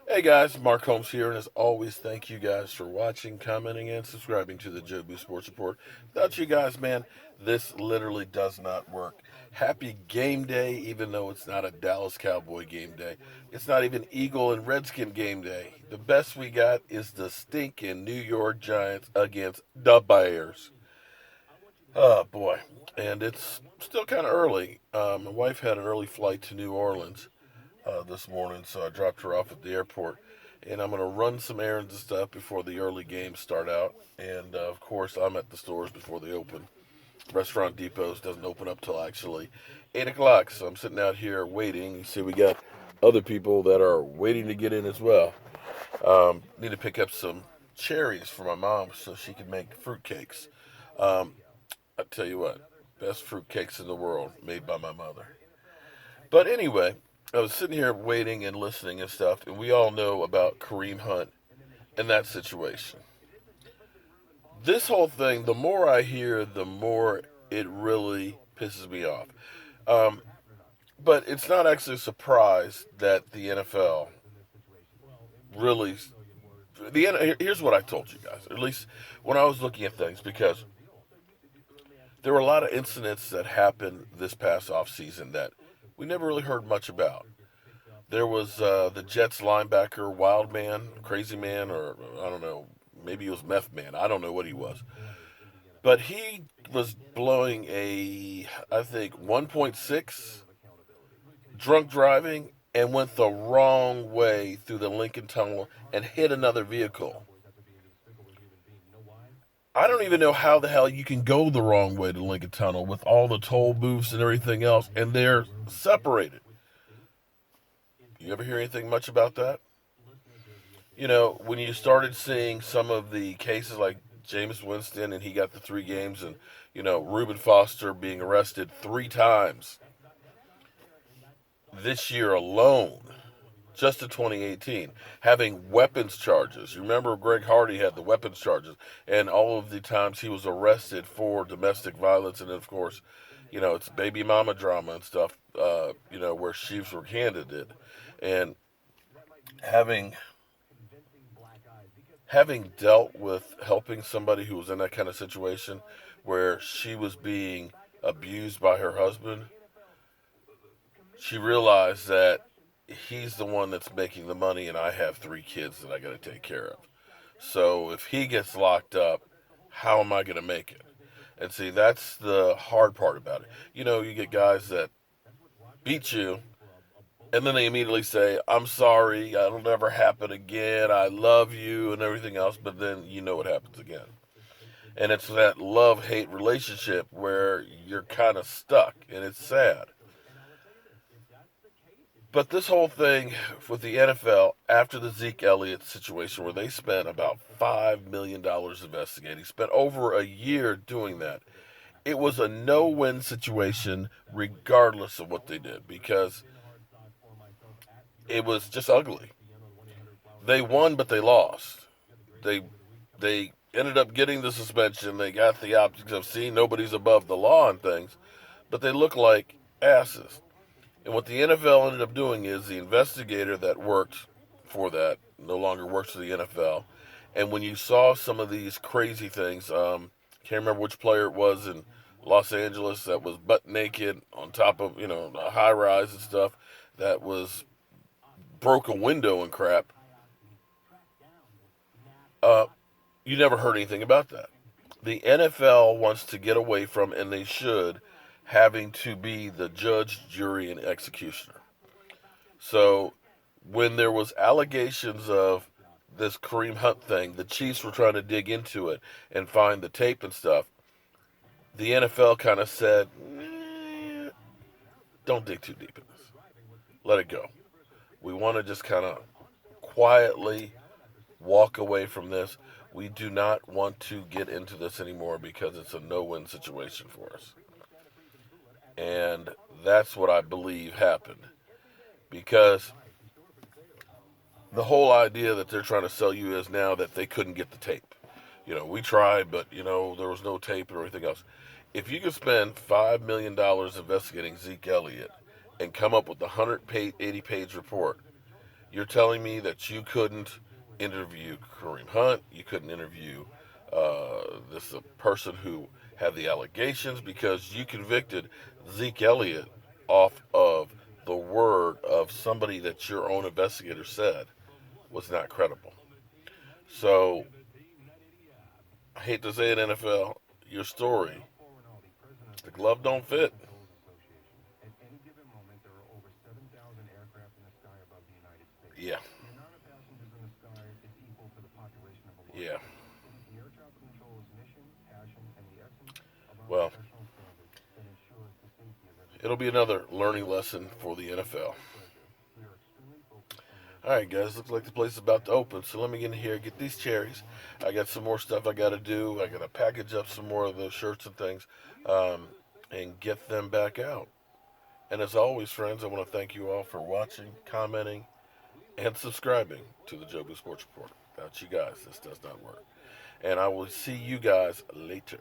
Hey guys, Mark Holmes here, and as always, thank you guys for watching, commenting, and subscribing to the Jobu Sports Report. Without you guys, man, this literally does not work. Happy game day, even though it's not a Dallas Cowboy game day. It's not even Eagle and Redskin game day. The best we got is the stinking New York Giants against the Bears. Oh boy, and it's still kind of early. My wife had an early flight to New Orleans this morning, so I dropped her off at the airport. And I'm going to run some errands and stuff before the early games start out. And of course, I'm at the stores before they open. Restaurant Depots doesn't open up till actually 8 o'clock, so I'm sitting out here waiting. You see, we got other people that are waiting to get in as well. Need to pick up some cherries for my mom so she can make fruit cakes. Um, I tell you what, best fruit cakes in the world made by my mother. But anyway, I was sitting here waiting and listening and stuff, and we all know about Kareem Hunt and that situation. This whole thing, the more I hear, the more it really pisses me off. Um, but it's not actually a surprise that the NFL really. Here's what I told you guys, at least when I was looking at things, because there were a lot of incidents that happened this past offseason that we never really heard much about. There was the Jets linebacker, Wild Man, Crazy Man, or I don't know, maybe he was Meth Man. I don't know what he was. But he was blowing I think, 1.6 drunk driving and went the wrong way through the Lincoln Tunnel and hit another vehicle. I don't even know how the hell you can go the wrong way to Lincoln Tunnel with all the toll booths and everything else, and they're separated. You ever hear anything much about that? When you started seeing some of the cases like Jameis Winston and he got the 3 games, and, Reuben Foster being arrested 3 times this year alone, just in 2018, having weapons charges. You remember Greg Hardy had the weapons charges, and all of the times he was arrested for domestic violence, and then, of course, it's baby mama drama and stuff, where sheaves were handed it. And having having dealt with helping somebody who was in that kind of situation where she was being abused by her husband, she realized that he's the one that's making the money and I have 3 kids that I got to take care of. So if he gets locked up, how am I going to make it? And see, that's the hard part about it. You get guys that beat you and then they immediately say, I'm sorry, it'll never happen again, I love you, and everything else, but then you know what happens again. And it's that love hate relationship where you're kind of stuck, and it's sad. But this whole thing with the NFL after the Zeke Elliott situation, where they spent about $5 million investigating, spent over a year doing that, it was a no win situation regardless of what they did because it was just ugly. They won, but they lost. They they ended up getting the suspension. They got the optics of seeing nobody's above the law and things, but they look like asses. And what the NFL ended up doing is the investigator that worked for that no longer works for the NFL. And when you saw some of these crazy things, can't remember which player it was in Los Angeles that was butt naked on top of a high rise and stuff that was broke a window and crap. Uh, you never heard anything about that. The NFL wants to get away from, and they should, having to be the judge, jury, and executioner. So when there was allegations of this Kareem Hunt thing, the Chiefs were trying to dig into it and find the tape and stuff. The NFL kind of said, don't dig too deep in this. Let it go. We want to just kind of quietly walk away from this. We do not want to get into this anymore because it's a no-win situation for us. And that's what I believe happened. Because the whole idea that they're trying to sell you is now that they couldn't get the tape. We tried, but, there was no tape and everything else. If you could spend $5 million investigating Zeke Elliott and come up with a 180-page report, You're telling me that you couldn't interview Kareem Hunt, you couldn't interview this person who had the allegations because you convicted Zeke Elliott off of the word of somebody that your own investigator said was not credible. So, I hate to say it, NFL, your story, the glove don't fit. Yeah, yeah. Well, it'll be another learning lesson for the NFL. All right, guys, looks like the place is about to open. So let me get in here, get these cherries. I got some more stuff I got to do. I got to package up some more of those shirts and things, um, and get them back out. And as always, friends, I want to thank you all for watching, commenting, and subscribing to the Jobu Sports Report. Without you guys, this does not work. And I will see you guys later.